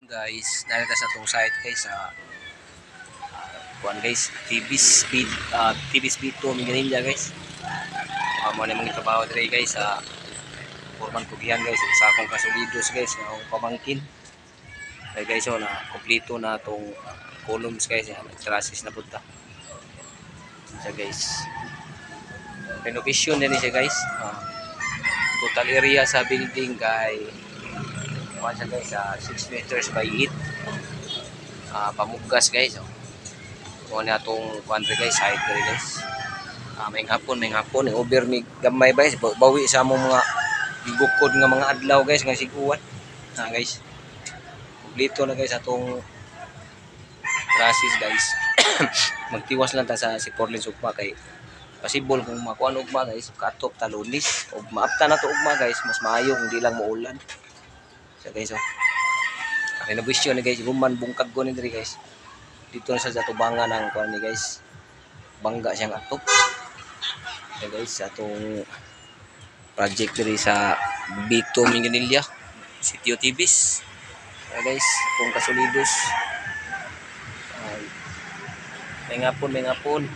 Guys, narito sa itong site guys sa kuan guys, TV Speed 2 Minganilla guys. Mo na mga trabaho dire guys sa Forman Kugihan guys, sa akong kasulidos guys, ang pamangkin. Kaya guys, so na kompleto na tong columns guys, nag-trusses na punta. Siya guys. Renovation din siya guys. Total area sa building kay kuan siya guys, 6 meters by 8. Pamugas guys. Kuha na itong kuandre guys, side dre guys. May hapon, over mi gamay guys, bawi sa among mga gigukod nga mga adlaw guys, nga siguan. Guys, kompleto na guys atong trusses guys. Magtiwas lang ta sa si Porlins ugma kay possible kung makuan ugma guys, katop talunis o maapta na to ugma guys, mas maayo kung di lang muulan. So guys, renovation na guys, guman bungkag ko ni diri guys. Dito na sa tubangan ng kuan ni guys, bangga siyang atop. So guys, atong project diri sa Bito Minganilla, Sitio Tibis. So guys, kung kasulidos may ngapon